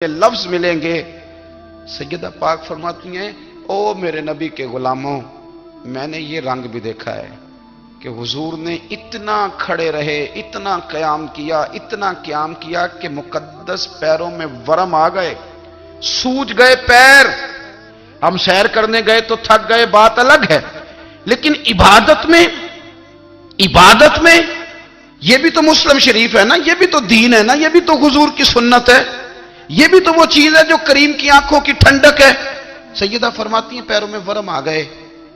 لفظ ملیں گے، سیدہ پاک فرماتی ہیں او میرے نبی کے غلاموں، میں نے یہ رنگ بھی دیکھا ہے کہ حضور نے اتنا کھڑے رہے، اتنا قیام کیا کہ مقدس پیروں میں ورم آ گئے، سوج گئے پیر۔ ہم سیر کرنے گئے تو تھک گئے، بات الگ ہے، لیکن عبادت میں یہ بھی تو مسلم شریف ہے نا، یہ بھی تو دین ہے نا، یہ بھی تو حضور کی سنت ہے، یہ بھی تو وہ چیز ہے جو کریم کی آنکھوں کی ٹھنڈک ہے۔ سیدہ فرماتی ہیں پیروں میں ورم آ گئے،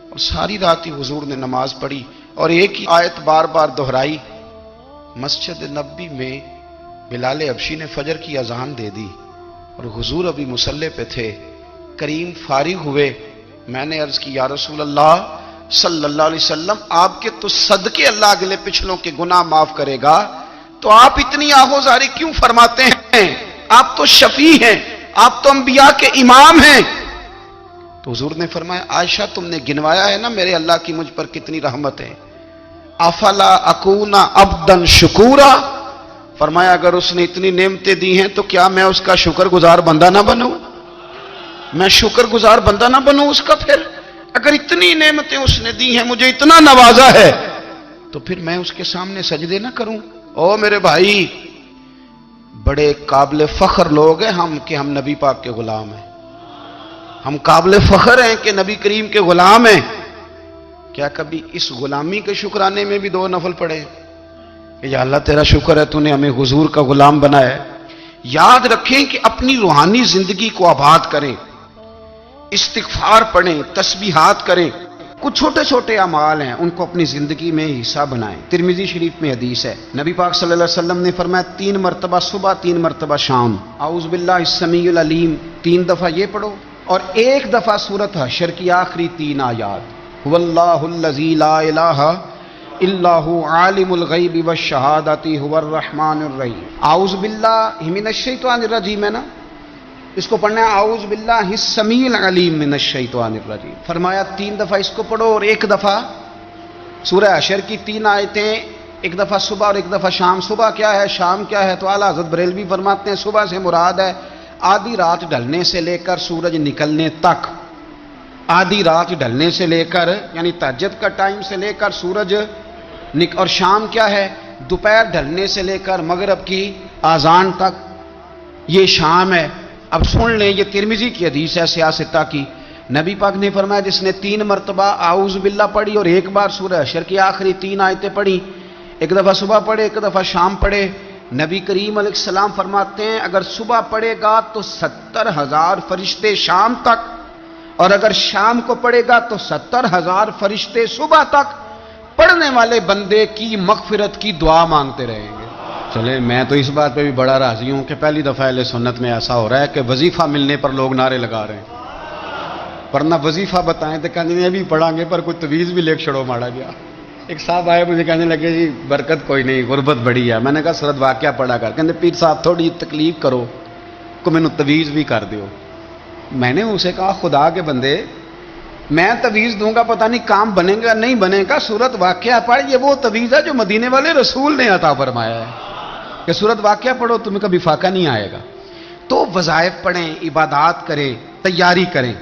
اور ساری رات ہی حضور نے نماز پڑھی اور ایک ہی آیت بار بار دہرائی۔ مسجد نبوی میں بلال حبشی نے فجر کی اذان دے دی اور حضور ابھی مصلی پہ تھے، کریم فارغ ہوئے۔ میں نے عرض کی یا رسول اللہ صلی اللہ علیہ وسلم، آپ کے تو صدقے اللہ اگلے پچھلوں کے گناہ معاف کرے گا، تو آپ اتنی آہوزاری کیوں فرماتے ہیں؟ آپ تو شفیع ہیں، آپ تو انبیاء کے امام ہیں۔ تو حضور نے فرمایا عائشہ تم نے گنوایا ہے نا میرے اللہ کی مجھ پر کتنی رحمت ہے، افلا اکون عبدا شکورا، فرمایا اگر اس نے اتنی نعمتیں دی ہیں تو کیا میں اس کا شکر گزار بندہ نہ بنوں؟ میں شکر گزار بندہ نہ بنوں اس کا؟ پھر اگر اتنی نعمتیں اس نے دی ہیں، مجھے اتنا نوازا ہے، تو پھر میں اس کے سامنے سجدے نہ کروں؟ او میرے بھائی، بڑے قابل فخر لوگ ہیں ہم کہ ہم نبی پاک کے غلام ہیں، ہم قابل فخر ہیں کہ نبی کریم کے غلام ہیں۔ کیا کبھی اس غلامی کے شکرانے میں بھی دو نفل پڑھے کہ یا اللہ تیرا شکر ہے تو نے ہمیں حضور کا غلام بنایا ہے؟ یاد رکھیں کہ اپنی روحانی زندگی کو آباد کریں، استغفار پڑھیں، تسبیحات کریں، کچھ چھوٹے چھوٹے اعمال ہیں ان کو اپنی زندگی میں حصہ بنائیں۔ ترمذی شریف میں حدیث ہے، نبی پاک صلی اللہ علیہ وسلم نے فرمایا 3 مرتبہ صبح، 3 مرتبہ شام اعوذ باللہ السمیع العلیم 3 دفعہ یہ پڑھو، اور 1 دفعہ سورۃ حشر کی آخری 3 آیات، هو اللہ الذی لا الہ الا هو عالم الغیب والشہادۃ هو الرحمن الرحیم۔ اعوذ باللہ من الشیطان الرجیم ہے نا، اس کو پڑھنا ہے اعوذ باللہ السمیع العلیم من الشیطان الرجیم، فرمایا 3 دفعہ اس کو پڑھو، اور 1 دفعہ سورہ حشر کی 3 آیتیں، 1 دفعہ صبح اور 1 دفعہ شام۔ صبح کیا ہے، شام کیا ہے؟ تو اعلیٰ حضرت بریلوی فرماتے ہیں صبح سے مراد ہے آدھی رات ڈھلنے سے لے کر سورج نکلنے تک، آدھی رات ڈھلنے سے لے کر یعنی تہجد کا ٹائم سے لے کر سورج اور شام کیا ہے، دوپہر ڈھلنے سے لے کر مغرب کی اذان تک، یہ شام ہے۔ اب سن لیں، یہ ترمذی کی حدیث ہے سیاستہ کی، نبی پاک نے فرمایا جس نے 3 مرتبہ اعوذ باللہ پڑھی اور 1 بار سورہ حشر کی آخری 3 آیتیں پڑھی، 1 دفعہ صبح پڑھے، 1 دفعہ شام پڑھے، نبی کریم علیہ السلام فرماتے ہیں اگر صبح پڑھے گا تو 70,000 فرشتے شام تک، اور اگر شام کو پڑھے گا تو 70,000 فرشتے صبح تک پڑھنے والے بندے کی مغفرت کی دعا مانگتے رہیں گے۔ چلے میں تو اس بات پہ بھی بڑا راضی ہوں کہ پہلی دفعہ اہل سنت میں ایسا ہو رہا ہے کہ وظیفہ ملنے پر لوگ نعرے لگا رہے ہیں، ورنہ وظیفہ بتائیں تو کہنے لگے بھی پڑھیں گے پر کوئی تویز بھی لے چھڑو ماڑا گیا۔ ایک صاحب آئے مجھے کہنے لگے جی برکت کوئی نہیں، غربت بڑی ہے۔ میں نے کہا سرد واقعہ پڑھا کر، کہنے پیر صاحب تھوڑی تکلیف کرو کو میں نے تویز بھی کر دیو۔ میں نے اسے کہا خدا کے بندے میں تویز دوں گا پتہ نہیں کام بنے گا نہیں بنے گا، سورت واقعہ پڑھ، یہ وہ تویز ہے جو مدینے والے رسول نے عطا فرمایا ہے کہ سورت واقعہ پڑھو تمہیں کبھی فاقہ نہیں آئے گا۔ تو وظائف پڑھیں، عبادات کریں، تیاری کریں،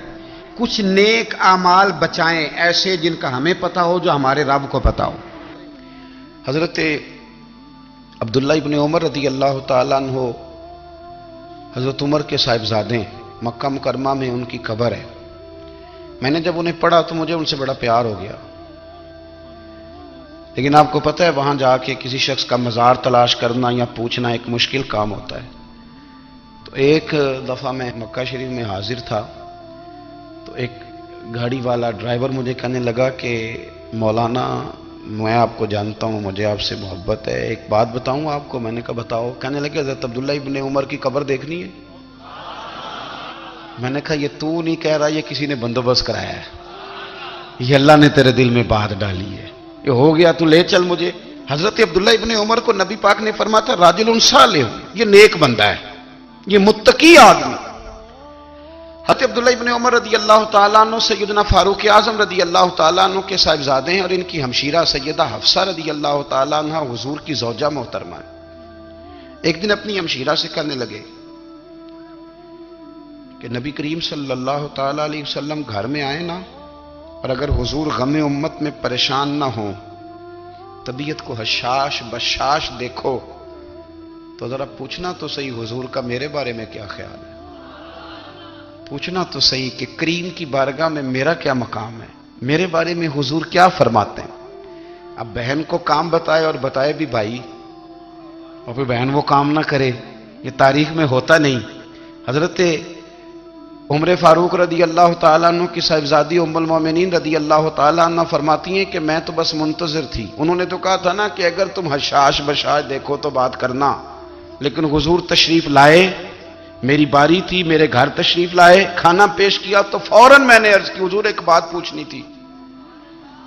کچھ نیک اعمال بچائیں ایسے جن کا ہمیں پتہ ہو، جو ہمارے رب کو پتہ ہو۔ حضرت عبداللہ ابن عمر رضی اللہ تعالیٰ عنہ حضرت عمر کے صاحبزادے، مکہ مکرمہ میں ان کی قبر ہے۔ میں نے جب انہیں پڑھا تو مجھے ان سے بڑا پیار ہو گیا، لیکن آپ کو پتہ ہے وہاں جا کے کسی شخص کا مزار تلاش کرنا یا پوچھنا ایک مشکل کام ہوتا ہے۔ تو ایک دفعہ میں مکہ شریف میں حاضر تھا، تو ایک گاڑی والا ڈرائیور مجھے کہنے لگا کہ مولانا میں آپ کو جانتا ہوں، مجھے آپ سے محبت ہے، ایک بات بتاؤں آپ کو؟ میں نے کہا بتاؤ۔ کہنے لگے حضرت عبداللہ ابن عمر کی قبر دیکھنی ہے۔ میں نے کہا یہ تو نہیں کہہ رہا، یہ کسی نے بندوبست کرایا ہے، یہ اللہ نے تیرے دل میں بات ڈالی ہے، یہ ہو گیا تو لے چل مجھے۔ حضرت عبداللہ ابن عمر کو نبی پاک نے فرمایا تھا راجل صالح، یہ نیک بندہ ہے، یہ متقی آدمی۔ حضرت عبداللہ ابن عمر رضی اللہ تعالیٰ عنہ سیدنا فاروق اعظم رضی اللہ تعالیٰ عنہ کے صاحبزادے ہیں، اور ان کی ہمشیرہ سیدہ حفصہ رضی اللہ تعالیٰ عنہ حضور کی زوجہ محترمہ ہے۔ ایک دن اپنی ہمشیرہ سے کہنے لگے کہ نبی کریم صلی اللہ تعالی علیہ وسلم گھر میں آئے نا، اور اگر حضور غم امت میں پریشان نہ ہوں، طبیعت کو حشاش بشاش دیکھو، تو ذرا پوچھنا تو صحیح حضور کا میرے بارے میں کیا خیال ہے، پوچھنا تو صحیح کہ کریم کی بارگاہ میں میرا کیا مقام ہے، میرے بارے میں حضور کیا فرماتے ہیں۔ اب بہن کو کام بتائے اور بتائے بھی بھائی، اور پھر بہن وہ کام نہ کرے، یہ تاریخ میں ہوتا نہیں۔ حضرت عمر فاروق رضی اللہ تعالیٰ عنہ کی صاحبزادی ام المومنین رضی اللہ تعالیٰ عنہ فرماتی ہیں کہ میں تو بس منتظر تھی، انہوں نے تو کہا تھا نا کہ اگر تم حشاش بشاش دیکھو تو بات کرنا، لیکن حضور تشریف لائے، میری باری تھی، میرے گھر تشریف لائے، کھانا پیش کیا تو فوراً میں نے عرض کی حضور ایک بات پوچھنی تھی،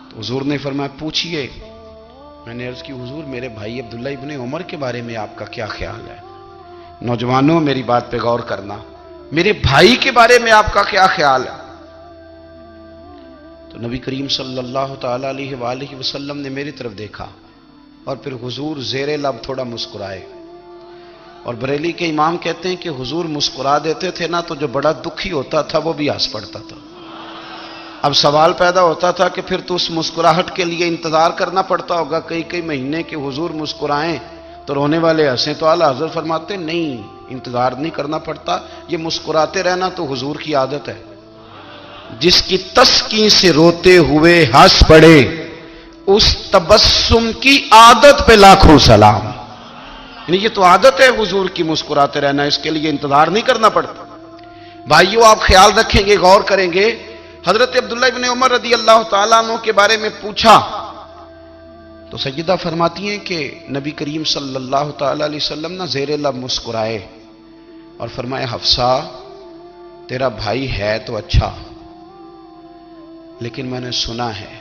تو حضور نے فرمایا پوچھئے۔ میں نے عرض کی حضور میرے بھائی عبداللہ ابن عمر کے بارے میں آپ کا کیا خیال ہے؟ نوجوانوں میری بات پہ غور کرنا، میرے بھائی کے بارے میں آپ کا کیا خیال ہے؟ تو نبی کریم صلی اللہ تعالی علیہ وآلہ وسلم نے میری طرف دیکھا، اور پھر حضور زیر لب تھوڑا مسکرائے، اور بریلی کے امام کہتے ہیں کہ حضور مسکرا دیتے تھے نا تو جو بڑا دکھی ہوتا تھا وہ بھی ہنس پڑتا تھا۔ اب سوال پیدا ہوتا تھا کہ پھر تو اس مسکراہٹ کے لیے انتظار کرنا پڑتا ہوگا کئی مہینے کہ حضور مسکرائیں تو رونے والے ہنسیں، تو اعلیٰ حضرت فرماتے نہیں، انتظار نہیں کرنا پڑتا، یہ مسکراتے رہنا تو حضور کی عادت ہے۔ جس کی تسکین سے روتے ہوئے ہنس پڑے، اس تبسم کی عادت پہ لاکھوں سلام۔ یعنی یہ تو عادت ہے حضور کی مسکراتے رہنا، اس کے لیے انتظار نہیں کرنا پڑتا۔ بھائیو آپ خیال رکھیں گے، غور کریں گے، حضرت عبداللہ ابن عمر رضی اللہ تعالیٰ عنہ کے بارے میں پوچھا تو سیدہ فرماتی ہیں کہ نبی کریم صلی اللہ تعالیٰ علیہ وسلم نہ زیر لب مسکرائے اور فرمایا حفصہ تیرا بھائی ہے تو اچھا، لیکن میں نے سنا ہے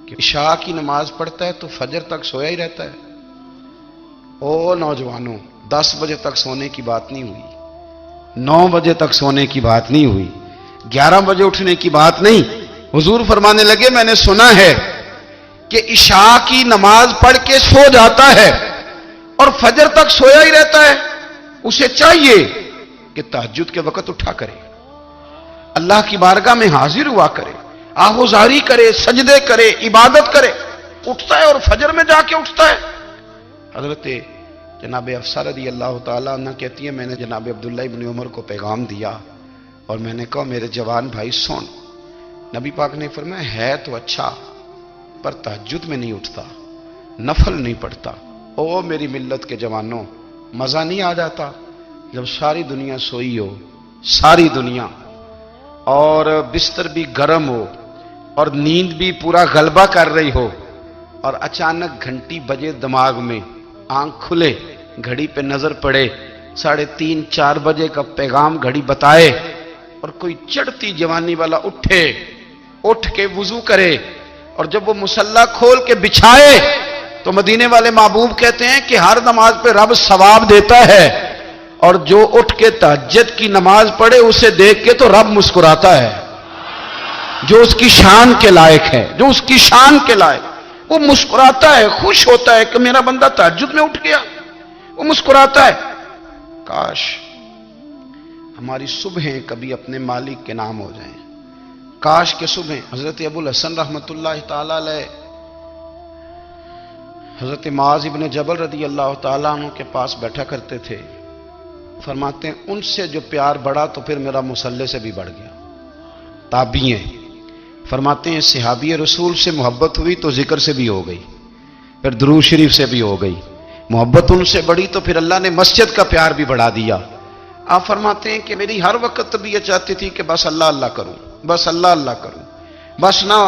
کہ عشاء کی نماز پڑھتا ہے تو فجر تک سویا ہی رہتا ہے۔ او نوجوانوں، 10 بجے تک سونے کی بات نہیں ہوئی، 9 بجے تک سونے کی بات نہیں ہوئی، 11 بجے اٹھنے کی بات نہیں۔ حضور فرمانے لگے میں نے سنا ہے کہ عشاء کی نماز پڑھ کے سو جاتا ہے اور فجر تک سویا ہی رہتا ہے، اسے چاہیے کہ تہجد کے وقت اٹھا کرے، اللہ کی بارگاہ میں حاضر ہوا کرے، آہوزاری کرے، سجدے کرے، عبادت کرے، اٹھتا ہے اور فجر میں جا کے اٹھتا ہے۔ حضرت جناب حفصہ رضی اللہ تعالیٰ عنہ کہتی ہے میں نے جناب عبداللہ ابن عمر کو پیغام دیا اور میں نے کہا میرے جوان بھائی سن، نبی پاک نے فرمایا ہے تو اچھا پر تہجد میں نہیں اٹھتا، نفل نہیں پڑھتا۔ او میری ملت کے جوانوں، مزہ نہیں آ جاتا جب ساری دنیا سوئی ہو، ساری دنیا، اور بستر بھی گرم ہو اور نیند بھی پورا غلبہ کر رہی ہو، اور اچانک گھنٹی بجے دماغ میں، آنکھ کھلے، گھڑی پہ نظر پڑے، 3:30 4 بجے کا پیغام گھڑی بتائے، اور کوئی چڑھتی جوانی والا اٹھ کے وضو کرے، اور جب وہ مصلی کھول کے بچھائے تو مدینے والے محبوب کہتے ہیں کہ ہر نماز پہ رب ثواب دیتا ہے، اور جو اٹھ کے تہجد کی نماز پڑھے اسے دیکھ کے تو رب مسکراتا ہے، جو اس کی شان کے لائق ہے، جو اس کی شان کے لائق، وہ مسکراتا ہے، خوش ہوتا ہے کہ میرا بندہ تہجد میں اٹھ گیا، وہ مسکراتا ہے۔ کاش ہماری صبحیں کبھی اپنے مالک کے نام ہو جائیں، کاش کے صبح۔ حضرت ابو الحسن رحمت اللہ تعالی علیہ حضرت معاذ ابن جبل رضی اللہ تعالیٰ عنہ کے پاس بیٹھا کرتے تھے، فرماتے ہیں ان سے جو پیار بڑھا تو پھر میرا مصلی سے بھی بڑھ گیا۔ تابعی ہیں، فرماتے ہیں صحابی رسول سے محبت ہوئی تو ذکر سے بھی ہو گئی، پھر درود شریف سے بھی ہو گئی، محبت ان سے بڑھی تو پھر اللہ نے مسجد کا پیار بھی بڑھا دیا۔ آپ فرماتے ہیں کہ میری ہر وقت طبیعت چاہتی تھی کہ بس اللہ اللہ کروں، بس اللہ اللہ کروں، بس نہ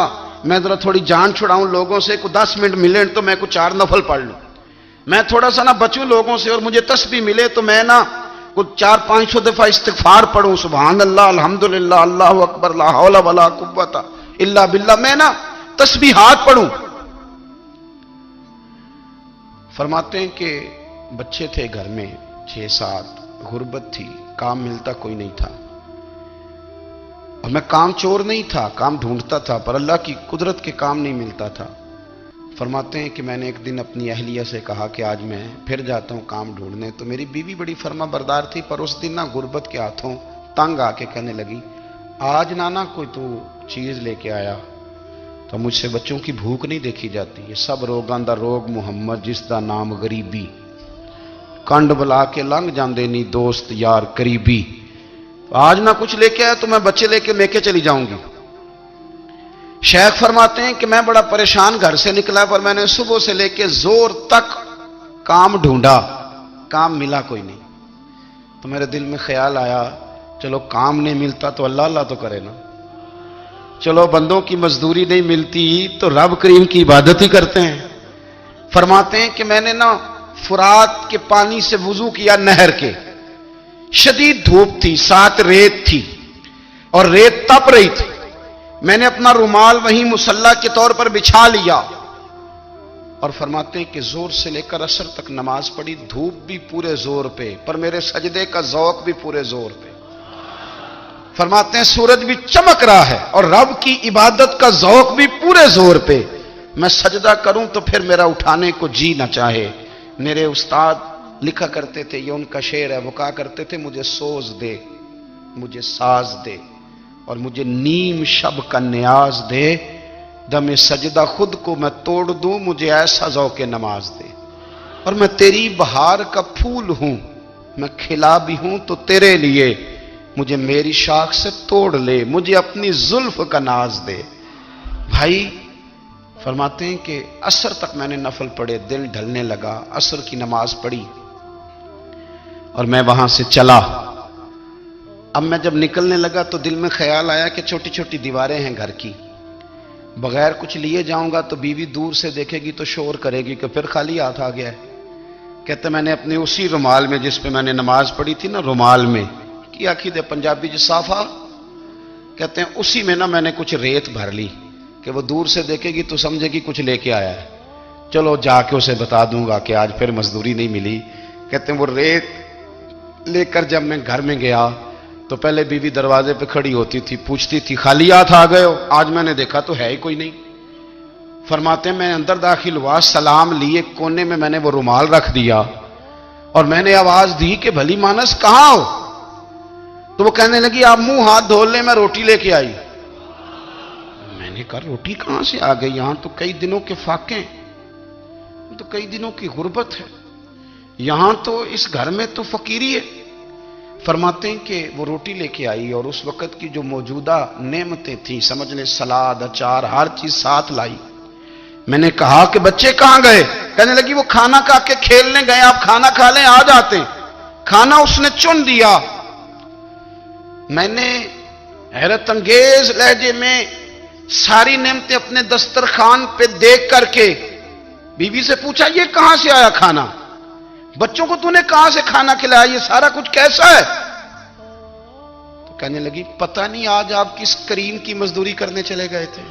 میں ذرا تھوڑی جان چھڑاؤں لوگوں سے، کوئی 10 منٹ ملے تو میں کچھ 4 نفل پڑھ لوں، میں تھوڑا سا نہ بچوں لوگوں سے، اور مجھے تسبیح ملے تو میں نہ کچھ 400-500 دفعہ استغفار پڑھوں، سبحان اللہ، الحمدللہ، اللہ اکبر، لا حول ولا قوت الا باللہ، میں نہ تسبیحات پڑھوں۔ فرماتے ہیں کہ بچے تھے گھر میں 6-7، غربت تھی، کام ملتا کوئی نہیں تھا، اور میں کام چور نہیں تھا، کام ڈھونڈتا تھا، پر اللہ کی قدرت کے کام نہیں ملتا تھا۔ فرماتے ہیں کہ میں نے ایک دن اپنی اہلیہ سے کہا کہ آج میں پھر جاتا ہوں کام ڈھونڈنے، تو میری بیوی بڑی فرما بردار تھی، پر اس دن نہ غربت کے ہاتھوں تنگ آ کے کہنے لگی آج نانا کوئی تو چیز لے کے آیا تو مجھ سے بچوں کی بھوک نہیں دیکھی جاتی. یہ سب روگاں دا روگ محمد جس دا نام غریبی. کنڈ بلا کے لنگ جاندے نہیں دوست یار قریبی. آج نہ کچھ لے کے آیا تو میں بچے لے کے چلی جاؤں گی. شیخ فرماتے ہیں کہ میں بڑا پریشان گھر سے نکلا پر میں نے صبح سے لے کے زور تک کام ڈھونڈا, کام ملا کوئی نہیں. تو میرے دل میں خیال آیا چلو کام نہیں ملتا تو اللہ اللہ تو کرے نا, چلو بندوں کی مزدوری نہیں ملتی تو رب کریم کی عبادت ہی کرتے ہیں. فرماتے ہیں کہ میں نے نا فرات کے پانی سے وضو کیا نہر کے. شدید دھوپ تھی, ساتھ ریت تھی اور ریت تپ رہی تھی. میں نے اپنا رومال وہیں مصلی کے طور پر بچھا لیا اور فرماتے ہیں کہ زور سے لے کر عصر تک نماز پڑھی. دھوپ بھی پورے زور پہ پر میرے سجدے کا ذوق بھی پورے زور پہ. فرماتے ہیں سورج بھی چمک رہا ہے اور رب کی عبادت کا ذوق بھی پورے زور پہ. میں سجدہ کروں تو پھر میرا اٹھانے کو جی نہ چاہے. میرے استاد لکھا کرتے تھے, یہ ان کا شعر ہے, وہ کہا کرتے تھے مجھے سوز دے, مجھے ساز دے اور مجھے نیم شب کا نیاز دے. دم سجدہ خود کو میں توڑ دوں, مجھے ایسا ذوق نماز دے. اور میں تیری بہار کا پھول ہوں, میں کھلا بھی ہوں تو تیرے لیے. مجھے میری شاخ سے توڑ لے, مجھے اپنی زلف کا ناز دے. بھائی فرماتے ہیں کہ عصر تک میں نے نفل پڑھے, دل ڈھلنے لگا, عصر کی نماز پڑھی اور میں وہاں سے چلا. اب میں جب نکلنے لگا تو دل میں خیال آیا کہ چھوٹی چھوٹی دیواریں ہیں گھر کی, بغیر کچھ لیے جاؤں گا تو بیوی دور سے دیکھے گی تو شور کرے گی کہ پھر خالی ہاتھ آ گیا ہے. کہتے میں نے اپنے اسی رومال میں جس پہ میں نے نماز پڑھی تھی نا, رومال میں کی آخی دے پنجابی جو صافہ کہتے ہیں, اسی میں نا میں نے کچھ ریت بھر لی کہ وہ دور سے دیکھے گی تو سمجھے گی کچھ لے کے آیا ہے. چلو جا کے اسے بتا دوں گا کہ آج پھر مزدوری نہیں ملی. کہتے ہیں وہ ریت لے کر جب میں گھر میں گیا تو پہلے بیوی دروازے پہ کھڑی ہوتی تھی, پوچھتی تھی خالی ہاتھ آ گئے ہو؟ آج میں نے دیکھا تو ہے ہی کوئی نہیں. فرماتے ہیں میں اندر داخل ہوا, سلام لیے, کونے میں نے وہ رومال رکھ دیا اور میں نے آواز دی کہ بھلی مانس کہاں ہو؟ تو وہ کہنے لگی آپ منہ ہاتھ دھو لیں, میں روٹی لے کے آئی. میں نے کہا روٹی کہاں سے آ گئی؟ یہاں تو کئی دنوں کے فاقے ہیں, تو کئی دنوں کی غربت ہے, یہاں تو اس گھر میں تو فقیری ہے. فرماتے ہیں کہ وہ روٹی لے کے آئی اور اس وقت کی جو موجودہ نعمتیں تھیں, سمجھ لیں سلاد, اچار, ہر چیز ساتھ لائی. میں نے کہا کہ بچے کہاں گئے؟ کہنے لگی وہ کھانا کھا کے کھیلنے گئے, آپ کھانا کھا لیں آ جاتے ہیں. کھانا اس نے چن دیا. میں نے حیرت انگیز لہجے میں ساری نعمتیں اپنے دسترخوان پہ دیکھ کر کے بیوی سے پوچھا یہ کہاں سے آیا کھانا؟ بچوں کو تو نے کہاں سے کھانا کھلایا؟ یہ سارا کچھ کیسا ہے؟ تو کہنے لگی پتہ نہیں آج آپ کس کریم کی مزدوری کرنے چلے گئے تھے,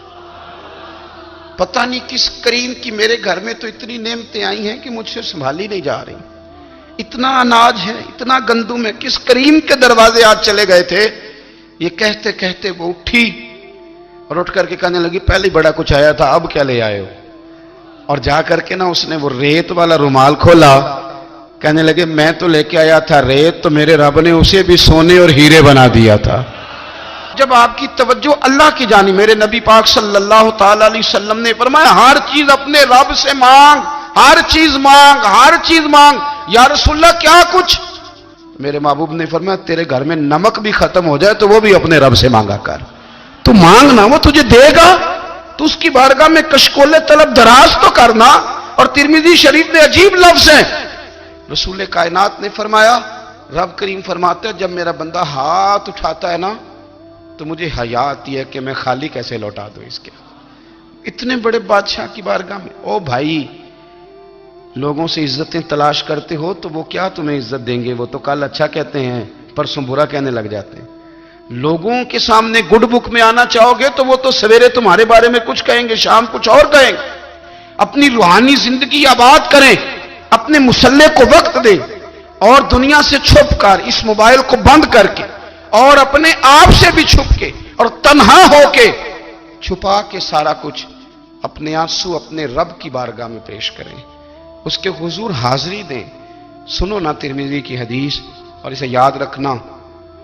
پتہ نہیں کس کریم کی. میرے گھر میں تو اتنی نعمتیں آئی ہیں کہ مجھ سے سنبھالی نہیں جا رہی. اتنا اناج ہے, اتنا گندم ہے, کس کریم کے دروازے آج چلے گئے تھے؟ یہ کہتے کہتے وہ اٹھی اور اٹھ کر کے کہنے لگی پہلے بڑا کچھ آیا تھا, اب کیا لے آئے ہو؟ اور جا کر کے نا اس نے وہ ریت والا رومال کھولا. کہنے لگے میں تو لے کے آیا تھا ریت, تو میرے رب نے اسے بھی سونے اور ہیرے بنا دیا تھا. جب آپ کی توجہ اللہ کی جانب, میرے نبی پاک صلی اللہ تعالی علیہ وسلم نے فرمایا ہر چیز اپنے رب سے مانگ, ہر چیز مانگ, ہر چیز مانگ. یا رسول اللہ کیا کچھ؟ میرے محبوب نے فرمایا تیرے گھر میں نمک بھی ختم ہو جائے تو وہ بھی اپنے رب سے مانگا کر. تو مانگنا, وہ تجھے دے گا, تو اس کی بارگاہ میں کشکول طلب دراز تو کرنا. اور ترمذی شریف میں عجیب لفظ ہیں, رسول کائنات نے فرمایا, رب کریم فرماتے ہیں جب میرا بندہ ہاتھ اٹھاتا ہے نا تو مجھے حیا آتی ہے کہ میں خالی کیسے لوٹا دوں اس کے. اتنے بڑے بادشاہ کی بارگاہ میں. او بھائی, لوگوں سے عزتیں تلاش کرتے ہو تو وہ کیا تمہیں عزت دیں گے؟ وہ تو کل اچھا کہتے ہیں پرسوں برا کہنے لگ جاتے ہیں. لوگوں کے سامنے گڈ بک میں آنا چاہو گے تو وہ تو سویرے تمہارے بارے میں کچھ کہیں گے, شام کچھ اور کہیں گے. اپنی روحانی زندگی آباد کریں, اپنے مسلح کو وقت دیں اور دنیا سے چھپ کر, اس موبائل کو بند کر کے اور اپنے آپ سے بھی چھپ کے اور تنہا ہو کے چھپا کے سارا کچھ اپنے آنسو اپنے رب کی بارگاہ میں پیش کریں, اس کے حضور حاضری دیں. سنو نا ترمذی کی حدیث اور اسے یاد رکھنا,